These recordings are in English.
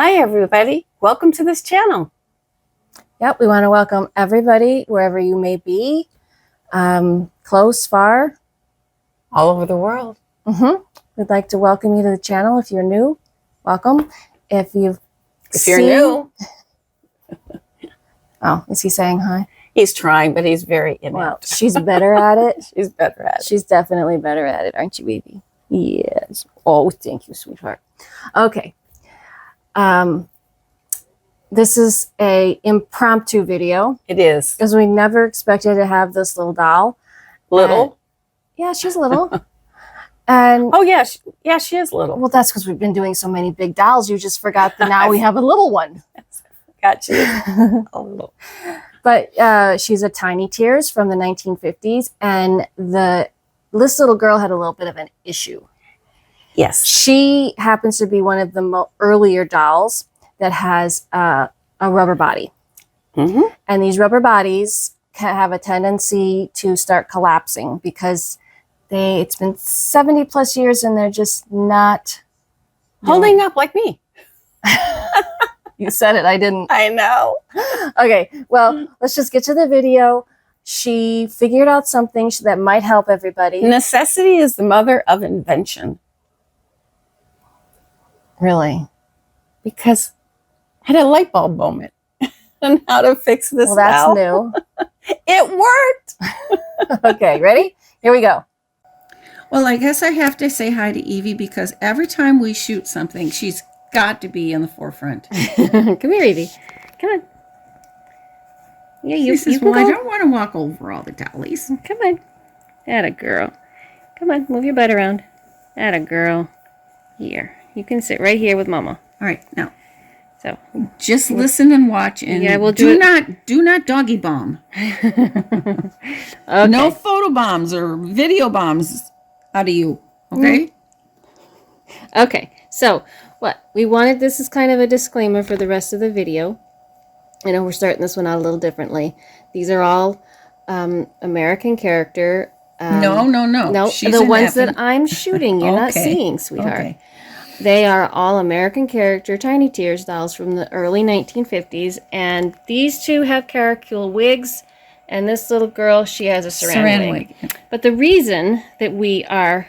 Hi everybody, welcome to this channel. Yep, we want to welcome everybody wherever you may be, close, far. All over the world. We'd like to welcome you to the channel. If you're new, welcome. If you're new. Oh, is he saying hi? He's trying, but he's very inept. Well, she's better at it. She's better at it. She's definitely better at it, aren't you, baby? Yes. Oh, thank you, sweetheart. Okay. This is a impromptu video. It is. Because we never expected to have this little doll. Little? Yeah, she's little. And oh, yeah. She is little. Well, that's because we've been doing so many big dolls. You just forgot that now we have a little one. Got you. A little. But she's a Tiny Tears from the 1950s. And this little girl had a little bit of an issue. Yes. She happens to be one of the earlier dolls that has a rubber body. And these rubber bodies can have a tendency to start collapsing because it's been 70 plus years and they're just not holding up like me. You said it, I didn't. I know. Okay, well, let's just get to the video. She figured out something that might help everybody. Necessity is the mother of invention. Really? Because I had a light bulb moment on how to fix this. Well, that's new. It worked. Okay, ready? Here we go. Well, I guess I have to say hi to Evie because every time we shoot something, she's got to be in the forefront. Come here, Evie. Come on. Yeah, you says, can well, go. I don't want to walk over all the dollies. Come on. Atta girl. Come on, move your butt around. Atta girl. Here. You can sit right here with Mama. All right, now. So just listen and watch, and yeah, we'll do not doggy bomb. Okay. No photo bombs or video bombs out of you. Okay. Okay. So what we wanted, this is kind of a disclaimer for the rest of the video. I know we're starting this one out a little differently. These are all American character. No. She's the ones that I'm shooting. You're not seeing, sweetheart. Okay. They are all American character Tiny Tears dolls from the early 1950s. And these two have caracule wigs. And this little girl, she has a saran wig. But the reason that we are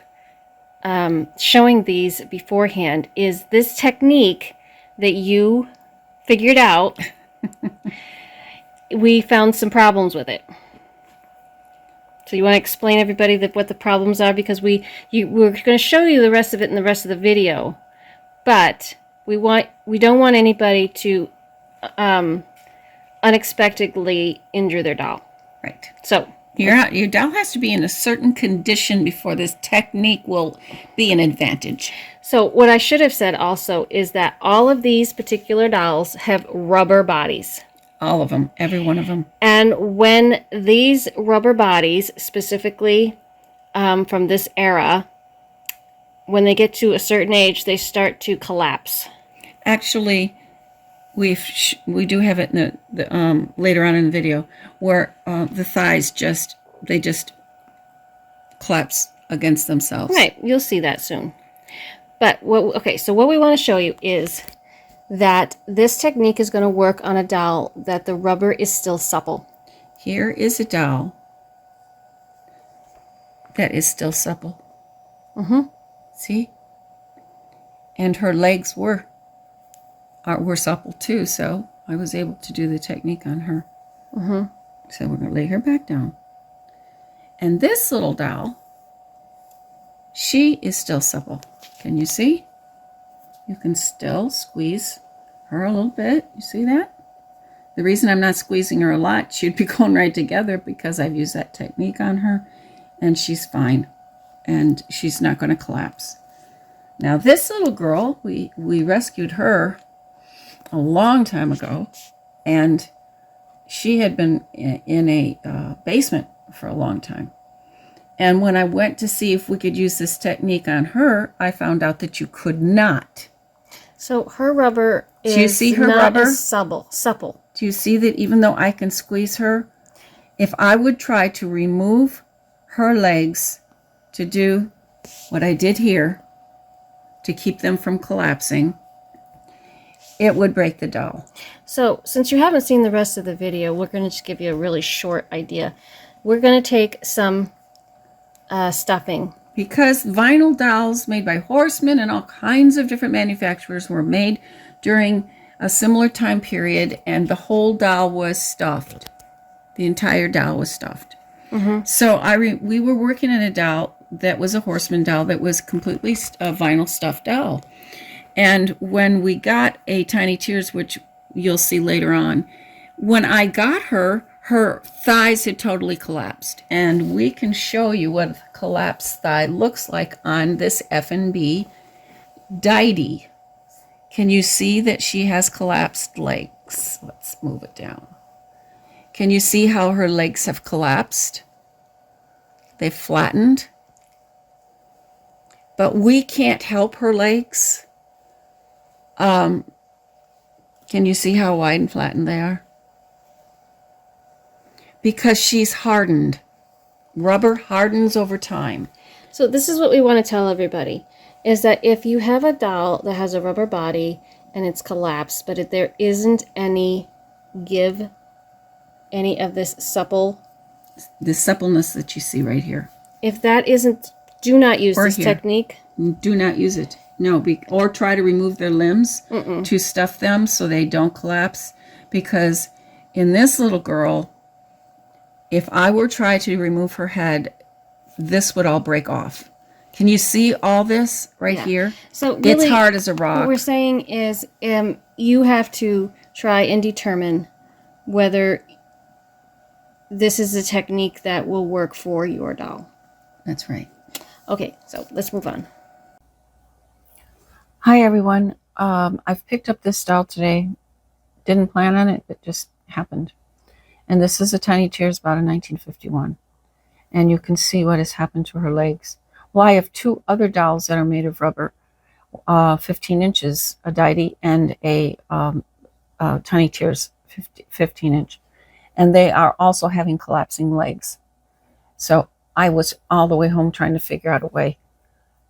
showing these beforehand is this technique that you figured out. We found some problems with it. So you want to explain everybody what the problems are, because we're going to show you the rest of it in the rest of the video, but we don't want anybody to unexpectedly injure their doll. Right. So your doll has to be in a certain condition before this technique will be an advantage. So what I should have said also is that all of these particular dolls have rubber bodies. All of them, every one of them. And when these rubber bodies, specifically from this era, when they get to a certain age, they start to collapse. Actually, we do have it in the later on in the video where the thighs just collapse against themselves. Right, you'll see that soon. But so what we want to show you is that this technique is going to work on a doll that the rubber is still supple. Here is a doll that is still supple. See? And her legs were supple too, so I was able to do the technique on her. So we're going to lay her back down. And this little doll, she is still supple. Can you see? You can still squeeze her a little bit. You see that? The reason I'm not squeezing her a lot, she'd be going right together because I've used that technique on her, and she's fine. And she's not going to collapse. Now this little girl, we rescued her a long time ago, and she had been in a basement for a long time. And when I went to see if we could use this technique on her, I found out that you could not. So her rubber is Do you see her not rubber? as supple. Do you see that even though I can squeeze her, if I would try to remove her legs to do what I did here to keep them from collapsing, it would break the doll. So since you haven't seen the rest of the video, we're going to just give you a really short idea. We're going to take some stuffing. Because vinyl dolls made by Horseman and all kinds of different manufacturers were made during a similar time period, and the whole doll was stuffed. The entire doll was stuffed. So we were working on a doll that was a Horseman doll that was completely a vinyl stuffed doll. And when we got a Tiny Tears, which you'll see later on, when I got her, her thighs had totally collapsed. And we can show you what a collapsed thigh looks like on this F&B Deity. Can you see that she has collapsed legs? Let's move it down. Can you see how her legs have collapsed? They've flattened. But we can't help her legs. Can you see how wide and flattened they are? Because she's hardened. Rubber hardens over time. So this is what we want to tell everybody, is that if you have a doll that has a rubber body and it's collapsed, but if there isn't any give, any of this supple, The suppleness that you see right here. if that isn't, do not use Or this here. technique. Do not use it. No, or try to remove their limbs to stuff them so they don't collapse. Because in this little girl, if I were trying to remove her head, this would all break off. Can you see all this right here? So really, It's hard as a rock. what we're saying is you have to try and determine whether this is a technique that will work for your doll. That's right. Okay, so let's move on. Hi, everyone. I've picked up this doll today. Didn't plan on it. It just happened. And this is a Tiny Tears about in 1951. And you can see what has happened to her legs. Well, I have two other dolls that are made of rubber, 15 inches, a Deity and a Tiny Tears 15 inch. And they are also having collapsing legs. So I was all the way home trying to figure out a way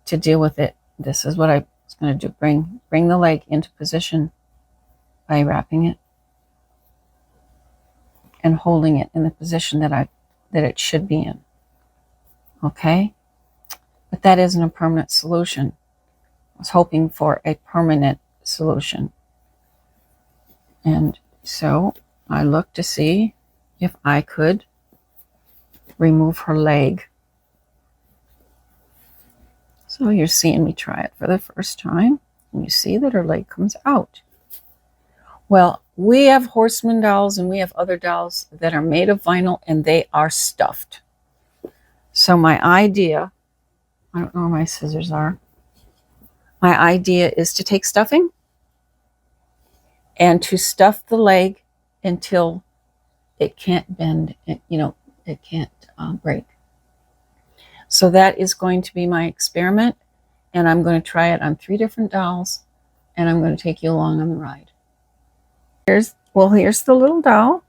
to deal with it. This is what I was going to do. Bring the leg into position by wrapping it and holding it in the position that it should be in. Okay? But that isn't a permanent solution. I was hoping for a permanent solution. And so I looked to see if I could remove her leg. So you're seeing me try it for the first time, and you see that her leg comes out. Well, we have Horseman dolls and we have other dolls that are made of vinyl and they are stuffed. So my idea, I don't know where my scissors are. My idea is to take stuffing and to stuff the leg until it can't bend, it can't break. So that is going to be my experiment, and I'm going to try it on 3 different dolls, and I'm going to take you along on the ride. Here's the little doll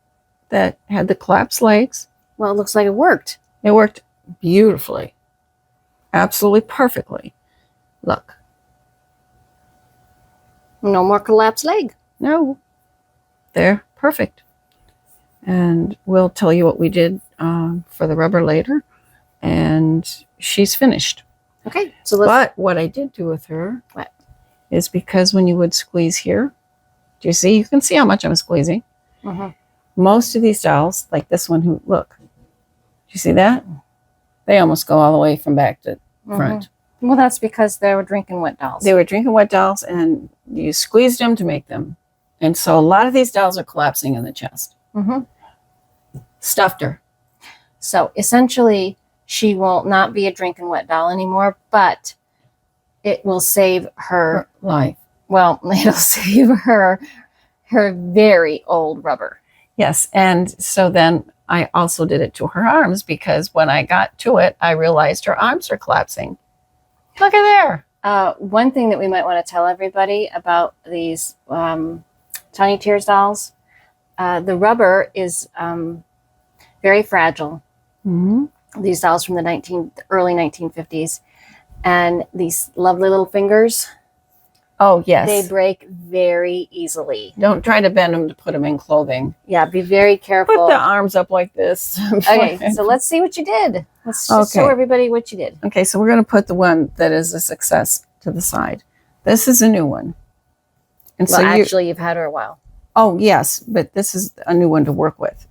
that had the collapsed legs. Well, it looks like it worked. It worked beautifully, absolutely perfectly. Look. No more collapsed leg. No, they're perfect. And we'll tell you what we did for the rubber later. And she's finished. Okay, so let's... But what I did do with her What? is because when you would squeeze here, do you see? You can see how much I'm squeezing. Most of these dolls, like this one, look. Do you see that? They almost go all the way from back to front. Well, that's because they were drinking wet dolls. They were drinking wet dolls, and you squeezed them to make them. And so a lot of these dolls are collapsing in the chest. Stuffed her. So essentially, she will not be a drinking wet doll anymore, but it will save her life. Well, it'll save her very old rubber. Yes, and so then I also did it to her arms, because when I got to it, I realized her arms are collapsing. Look at there. One thing that we might want to tell everybody about these Tiny Tears dolls, the rubber is very fragile. These dolls from the early 1950s, and these lovely little fingers. Oh, yes. They break very easily. Don't try to bend them to put them in clothing. Yeah, be very careful. Put the arms up like this. Okay, so let's see what you did. Let's just show everybody what you did. Okay, so we're going to put the one that is a success to the side. This is a new one. And well, so actually, you've had her a while. Oh, yes, but this is a new one to work with.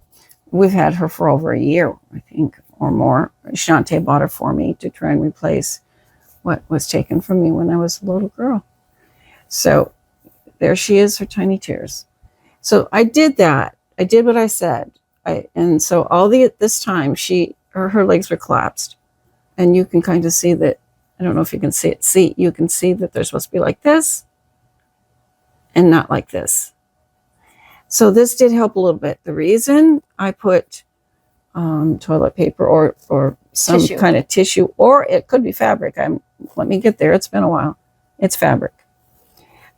We've had her for over a year, I think, or more. Shantae bought her for me to try and replace what was taken from me when I was a little girl. So there she is, her tiny tears. So I did that. I did what I said. And so all this time, her legs were collapsed. And you can kind of see that, I don't know if you can see it. You can see that they're supposed to be like this and not like this. So this did help a little bit. The reason I put toilet paper or some tissue. Kind of tissue, or it could be fabric. Let me get there. It's been a while. It's fabric.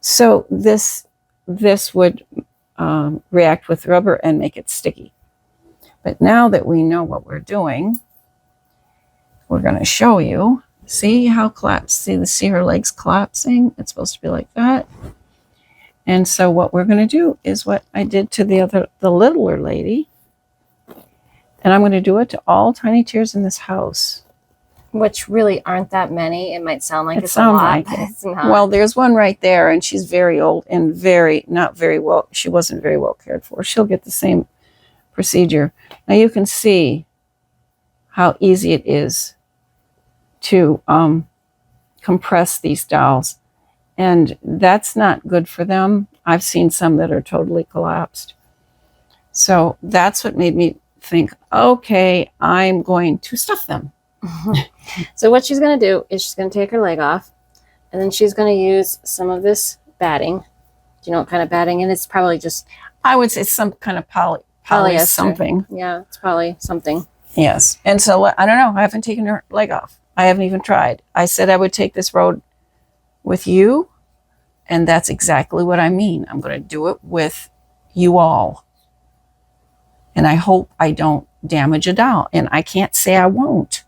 So this would react with rubber and make it sticky. But now that we know what we're doing, we're going to show you. See how collapsed? See her legs collapsing? It's supposed to be like that. And so what we're going to do is what I did to the littler lady. And I'm going to do it to all tiny tears in this house. Which really aren't that many. It might sound like it's a sounds lot, like but it. it's not. Well, there's one right there, and she's very old and not very well. She wasn't very well cared for. She'll get the same procedure. Now you can see how easy it is to compress these dolls. And that's not good for them. I've seen some that are totally collapsed. So that's what made me think, okay, I'm going to stuff them. So what she's going to do is she's going to take her leg off, and then she's going to use some of this batting. Do you know what kind of batting? And it's probably just... I would say some kind of poly something. Yeah, it's probably something. Yes. And so, I don't know. I haven't taken her leg off. I haven't even tried. I said I would take this road with you, and that's exactly what I mean. I'm going to do it with you all. And I hope I don't damage a doll. And I can't say I won't.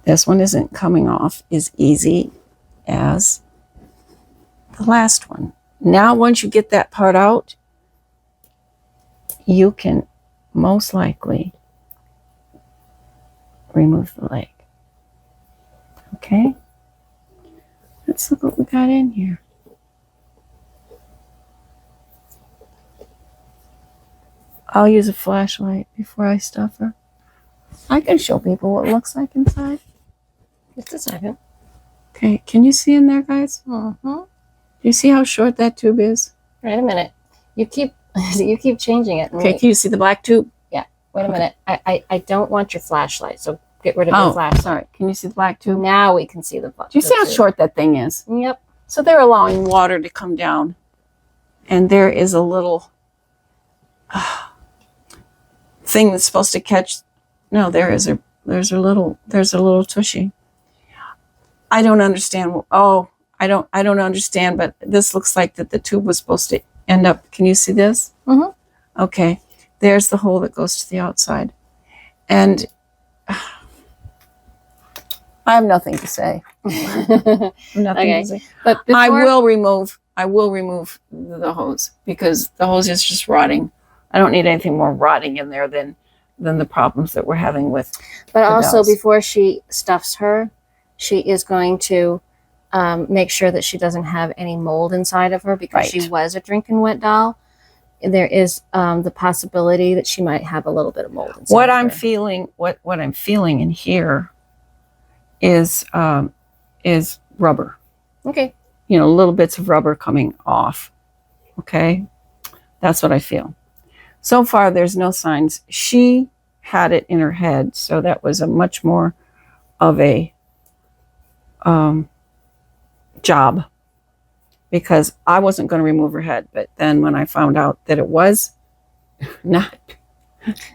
This one isn't coming off as easy as the last one. Now, once you get that part out, you can most likely remove the leg. Okay? Let's look what we got in here. I'll use a flashlight before I stuff her. I can show people what it looks like inside. Just a second. Okay, can you see in there, guys? Mm-hmm. Do you see how short that tube is? Wait a minute. You keep changing it. Okay, can you see the black tube? Yeah. Wait a minute. I don't want your flashlight, so get rid of your flashlight. Sorry. Can you see the black tube? Now we can see the flashlight. Do you see how short that thing is? Yep. So they're allowing water to come down. And there is a little thing that's supposed to catch. No, there's a little tushy. I don't understand. I don't understand, but this looks like that the tube was supposed to end up. Can you see this? Mm-hmm. Okay. There's the hole that goes to the outside. And I have nothing to say. Okay. To say. But before... I will remove the hose because the hose is just rotting. I don't need anything more rotting in there than the problems that we're having with. But also, dolls. before she stuffs her, she is going to make sure that she doesn't have any mold inside of her because she was a drinking wet doll. There is the possibility that she might have a little bit of mold inside What of I'm her. feeling, what I'm feeling in here is rubber. Okay. You know, little bits of rubber coming off. Okay, that's what I feel. So far, there's no signs. She had it in her head, so that was a much more of a job because I wasn't going to remove her head. But then when I found out that it was not.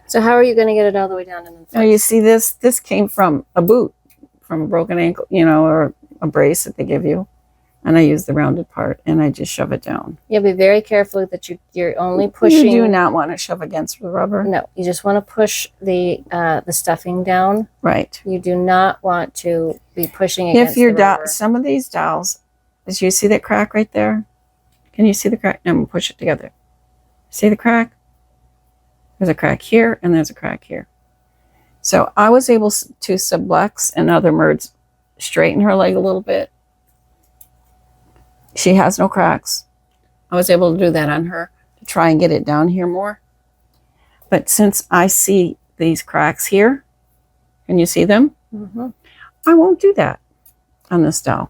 So how are you going to get it all the way down? Now you see this? This came from a boot, from a broken ankle, you know, or a brace that they give you. and I use the rounded part, and I just shove it down. You'll be very careful that you're only pushing. You do not want to shove against the rubber. No, you just want to push the stuffing down. Right. You do not want to be pushing against If your the rubber. some of these dolls, as you see that crack right there? Can you see the crack? No, I'm going to push it together. See the crack? There's a crack here, and there's a crack here. So I was able to subluxe, in other words, straighten her leg a little bit. She has no cracks. I was able to do that on her to try and get it down here more. But since I see these cracks here, can you see them? Mm-hmm. I won't do that on this doll.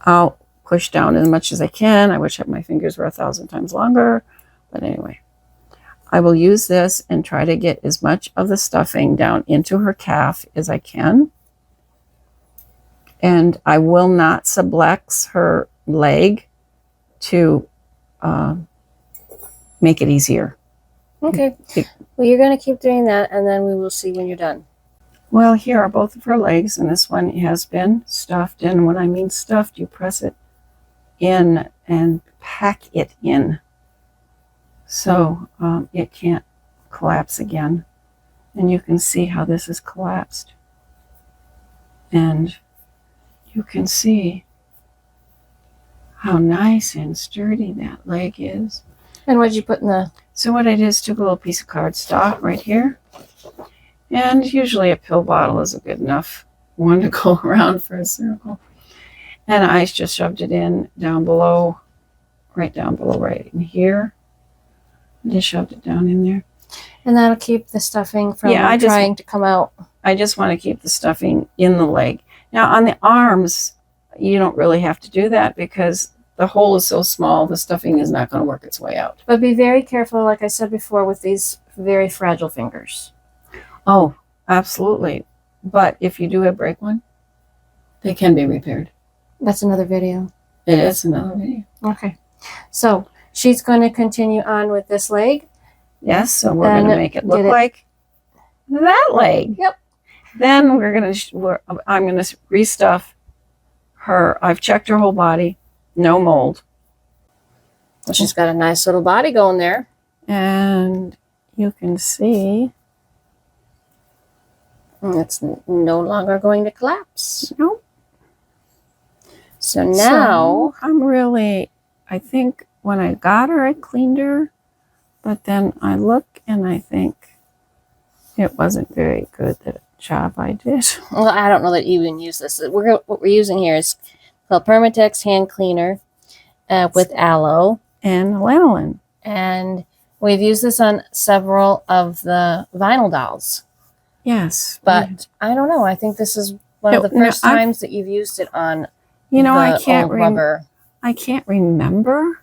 I'll push down as much as I can. I wish my fingers were 1,000 times longer. But anyway, I will use this and try to get as much of the stuffing down into her calf as I can. And I will not subluxe her leg to make it easier. Okay. Well, you're going to keep doing that, and then we will see when you're done. Well, here are both of her legs, and this one has been stuffed. And when I mean stuffed, you press it in and pack it in so it can't collapse again. And you can see how this is collapsed. And you can see how nice and sturdy that leg is. And what did you put in the... So what I did is took a little piece of cardstock right here. And usually a pill bottle is a good enough one to go around for a circle. And I just shoved it in down below, right in here. I just shoved it down in there. And that'll keep the stuffing from trying to come out. I just want to keep the stuffing in the leg. Now on the arms, you don't really have to do that because the hole is so small, the stuffing is not going to work its way out. But be very careful, like I said before, with these very fragile fingers. Oh, absolutely. But if you do break one, they can be repaired. That's another video. It is another video. Okay. So she's going to continue on with this leg. Yes, so we're going to make it look like that leg. Yep. Then I'm going to restuff her. I've checked her whole body. No mold. Well, she's got a nice little body going there. And you can see it's no longer going to collapse. Nope. So now I think when I got her, I cleaned her, but then I look and I think it wasn't very good the job I did. Well, I don't know that you even use this. What we're using here is called Permatex Hand Cleaner with aloe and lanolin. And we've used this on several of the vinyl dolls. Yes. But I don't know. I think this is one of the first times that you've used it on I can't rubber. I can't remember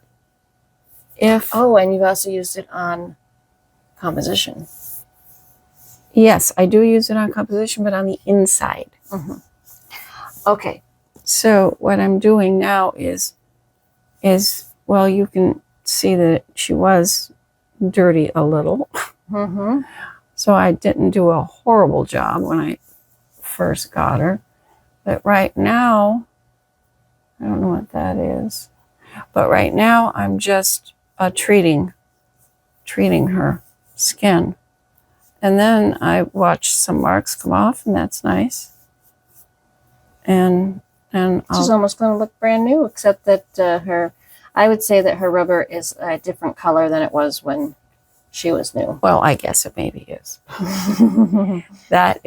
if... Oh, and you've also used it on composition. Yes, I do use it on composition, but on the inside. Mm-hmm. Okay. So what I'm doing now is, well, you can see that she was dirty a little. Mm-hmm. So I didn't do a horrible job when I first got her. But right now, I don't know what that is. But right now, I'm just treating her skin. And then I watch some marks come off, and that's nice. And she's almost going to look brand new, except that I would say that her rubber is a different color than it was when she was new. Well, I guess it maybe is. That's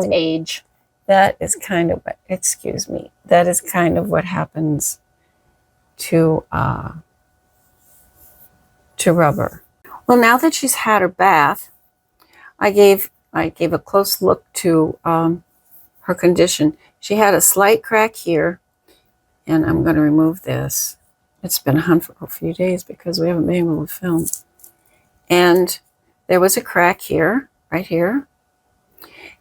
age. That is kind of what, excuse me, that is kind of what happens to rubber. Well, now that she's had her bath, I gave a close look to her condition. She had a slight crack here, and I'm going to remove this. It's been on for a few days because we haven't been able to film. And there was a crack here, right here.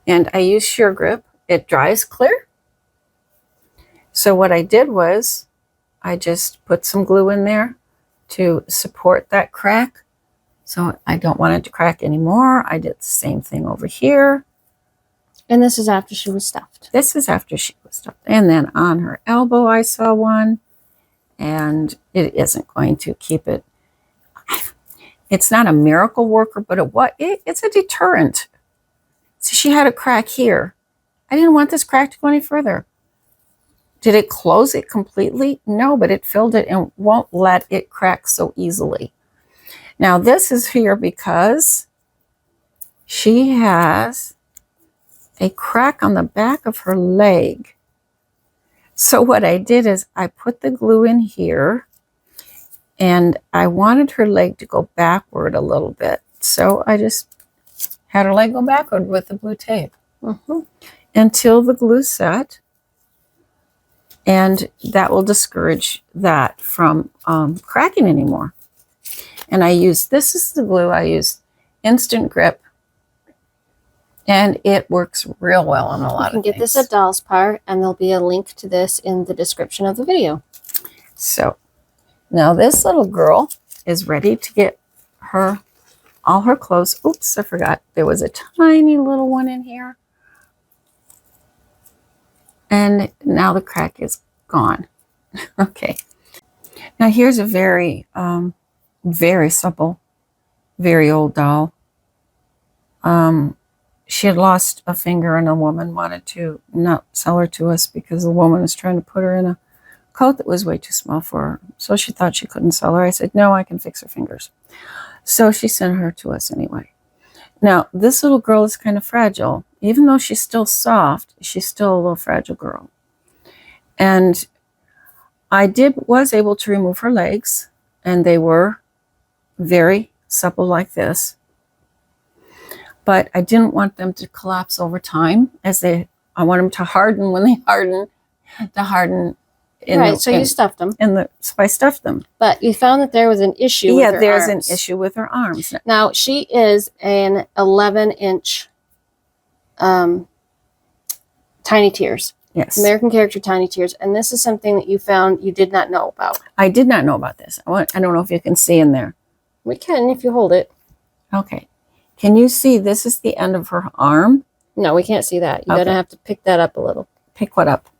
And I used Sure Grip. It dries clear. So what I did was I just put some glue in there to support that crack. So I don't want it to crack anymore. I did the same thing over here. And this is after she was stuffed. This is after she was stuffed. And then on her elbow, I saw one, and it isn't going to keep it. It's not a miracle worker, but it's a deterrent. See, she had a crack here. I didn't want this crack to go any further. Did it close it completely? No, but it filled it and won't let it crack so easily. Now, this is here because she has a crack on the back of her leg. So what I did is I put the glue in here, and I wanted her leg to go backward a little bit. So I just had her leg go backward with the blue tape until the glue set. And that will discourage that from cracking anymore. And this is the glue I use, Instant Grip. And it works real well on a lot of things. You can get this at Dolls Par, and there'll be a link to this in the description of the video. So now this little girl is ready to get all her clothes. Oops, I forgot. There was a tiny little one in here. And now the crack is gone. Okay. Now here's a very, very supple, very old doll. She had lost a finger, and a woman wanted to not sell her to us because the woman was trying to put her in a coat that was way too small for her. So she thought she couldn't sell her. I said, no, I can fix her fingers. So she sent her to us anyway. Now, this little girl is kind of fragile. Even though she's still soft, she's still a little fragile girl. And I was able to remove her legs, and they were very supple like this. But I didn't want them to collapse over time I want them to harden when they harden, to harden. So you stuffed them. So I stuffed them. But you found that there was an issue with her arms. Yeah, there's an issue with her arms. Now, she is an 11-inch Tiny Tears. Yes. American Character Tiny Tears. And this is something that you found you did not know about. I did not know about this. I don't know if you can see in there. We can if you hold it. Okay. Can you see this is the end of her arm? No, we can't see that. You're going to have to pick that up a little. Pick what up?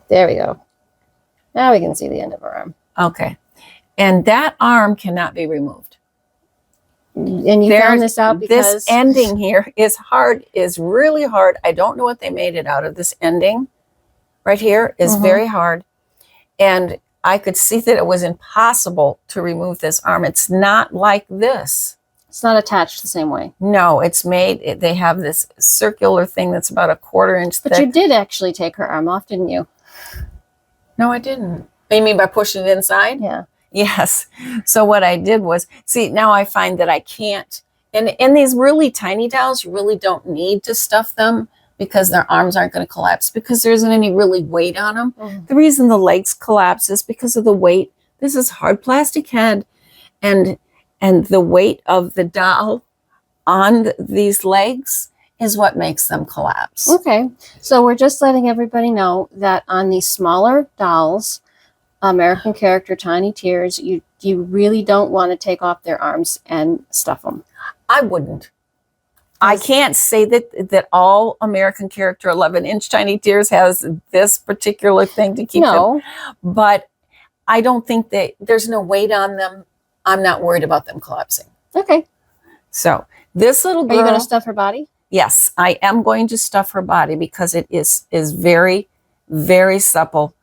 There we go. Now we can see the end of her arm. Okay. And that arm cannot be removed. And you found this out because... This ending here is really hard. I don't know what they made it out of. This ending right here is very hard. And I could see that it was impossible to remove this arm. It's not like this. It's not attached the same way. No, it's made, they have this circular thing that's about 1/4 inch thick. But you did actually take her arm off, didn't you? No, I didn't. You mean by pushing it inside? Yeah. Yes. So what I did was, see, now I find that I can't, and in these really tiny dolls, you really don't need to stuff them because their arms aren't going to collapse because there isn't any really weight on them. The reason the legs collapse is because of the weight. This is hard plastic head, and the weight of the doll on these legs is what makes them collapse. Okay. So we're just letting everybody know that on these smaller dolls, American Character Tiny Tears, you really don't want to take off their arms and stuff them. I wouldn't. I can't say that all American Character 11-inch Tiny Tears has this particular thing to keep them. But I don't think there's no weight on them. I'm not worried about them collapsing. Okay. So this little girl... Are you going to stuff her body? Yes, I am going to stuff her body because it is very, very supple.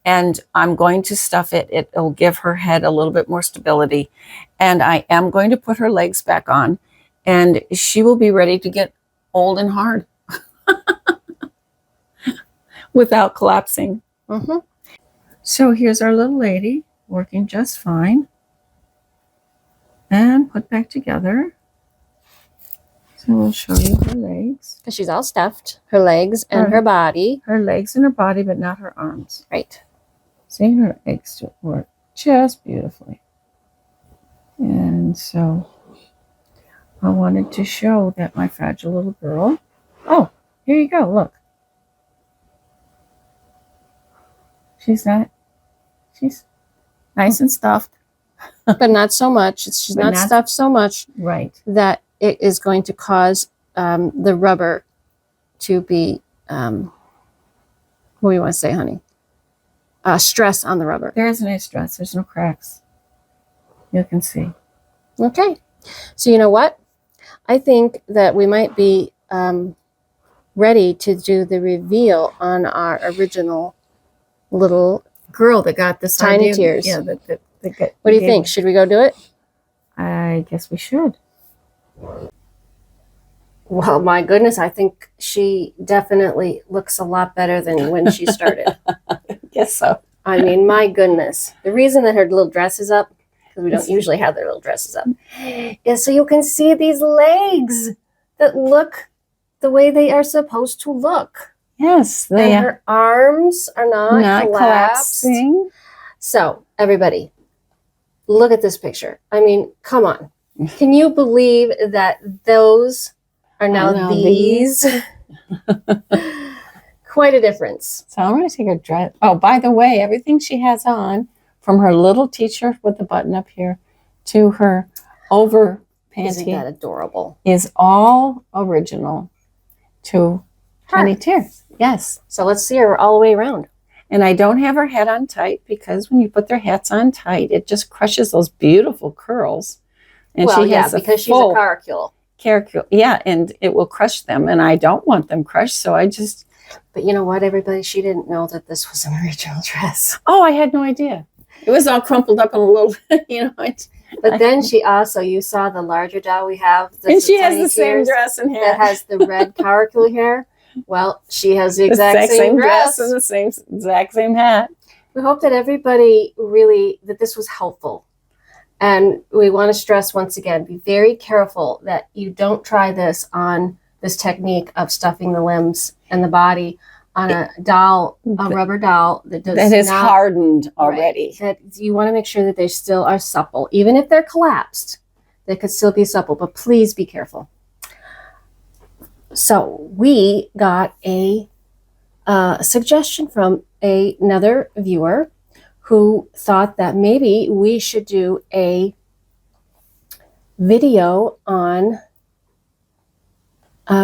And I'm going to stuff it. It'll give her head a little bit more stability. And I am going to put her legs back on. And she will be ready to get old and hard without collapsing. So here's our little lady working just fine. And put back together. So we'll show you her legs. Because she's all stuffed. Her legs and her body. Her legs and her body, but not her arms. Right. See, her legs work just beautifully. And so I wanted to show that my fragile little girl. Oh, here you go. Look. She's nice and stuffed. But not so much. She's not stuffed so much right. that it is going to cause the rubber to be, what do you want to say, honey? Stress on the rubber. There is no stress. There's no cracks. You can see. Okay. So you know what? I think that we might be ready to do the reveal on our original little Girl that got this Tiny idea. Tears. Yeah. What do you think? Should we go do it? I guess we should. Well, my goodness, I think she definitely looks a lot better than when she started. Guess so. I mean, my goodness. The reason that her little dress is up, because we don't usually have their little dresses up, is so you can see these legs that look the way they are supposed to look. Yes, they And her arms are not collapsed. collapsing. So, everybody, look at this picture. I mean, come on. Can you believe that those are now these? Quite a difference. So I'm going to take her dress. Oh, by the way, everything she has on, from her little t-shirt with the button up here to her over Isn't that panty, adorable? is all original to Tiny Tears. Yes. So let's see her all the way around. And I don't have her hat on tight because when you put their hats on tight, it just crushes those beautiful curls. And well, she yeah, has because she's a caracule. Yeah, and it will crush them. And I don't want them crushed, so I just... But you know what, everybody? She didn't know that this was an original dress. Oh, I had no idea. It was all crumpled up in a little, But then she also, you saw the larger doll we have. And she has the same dress and hair. That has the red caracule hair. Well, she has the exact same dress. And the exact same hat. We hope that everybody that this was helpful. And we want to stress once again, be very careful that you don't try this technique of stuffing the limbs and the body on a rubber doll that is hardened already. Right, that you want to make sure that they still are supple. Even if they're collapsed, they could still be supple, but please be careful. So we got a suggestion from another viewer who thought that maybe we should do a video on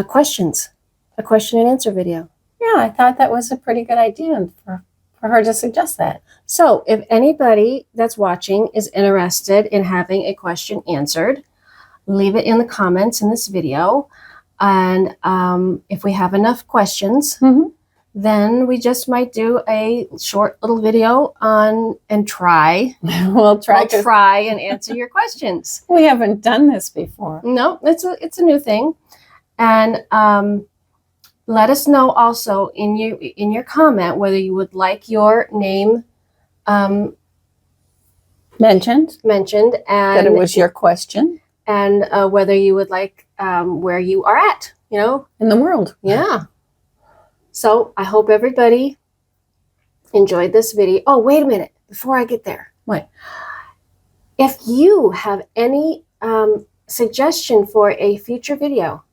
questions, a question and answer video. Yeah, I thought that was a pretty good idea for her to suggest that. So if anybody that's watching is interested in having a question answered, leave it in the comments in this video. And if we have enough questions, then we just might do a short little video and try. We'll try and answer your questions. We haven't done this before. No, it's a new thing. And let us know also in your comment whether you would like your name mentioned and that it was your question, and whether you would like where you are at, in the world. Yeah. So I hope everybody enjoyed this video. Oh, wait a minute before I get there. What? If you have any suggestion for a future video,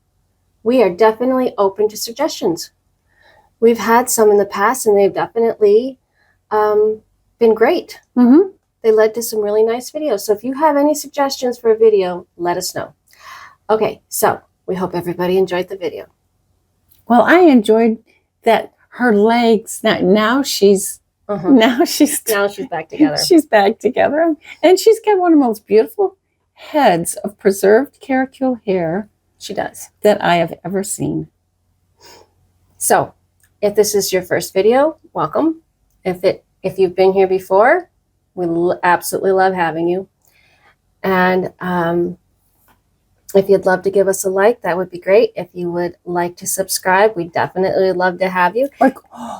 we are definitely open to suggestions. We've had some in the past, and they've definitely been great. They led to some really nice videos. So if you have any suggestions for a video, let us know. Okay, so we hope everybody enjoyed the video. Well, I enjoyed that her legs. Now she's back together. She's back together, and she's got one of the most beautiful heads of preserved caracule hair. She does. That I have ever seen. So, if this is your first video, welcome. If you've been here before, we absolutely love having you. And if you'd love to give us a like, that would be great. If you would like to subscribe, we definitely love to have you.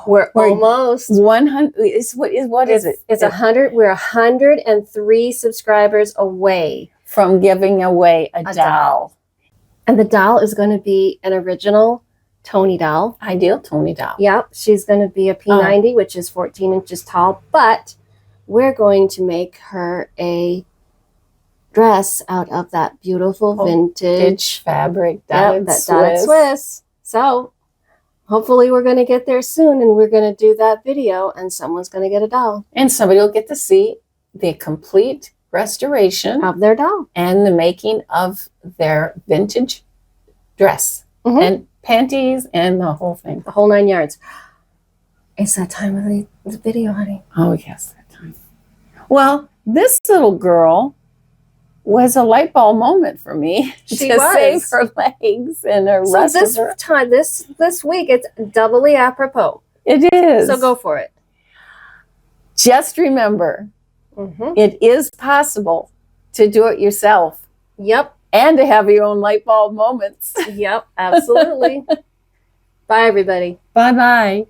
We're almost 100. What is it? It's 100. We're 103 subscribers away from giving away a doll. And the doll is going to be an original Tony doll. Ideal Tony doll. Yep. She's going to be a P90, which is 14 inches tall. But we're going to make her a dress out of that beautiful vintage fabric. Dotted Swiss. So hopefully we're going to get there soon, and we're going to do that video, and someone's going to get a doll. And somebody will get to see the complete restoration of their doll and the making of their vintage dress Mhm. and panties and the whole thing. The whole 9 yards. It's that time of the video, honey. Oh, yes, that time. Well, this little girl was a light bulb moment for me She to was. save her legs and her So rest this of her. time, this week, it's doubly apropos. It is. So go for it. Just remember, Mm-hmm. it is possible to do it yourself Yep. and to have your own light bulb moments. Yep. Absolutely. Bye, everybody. Bye-bye.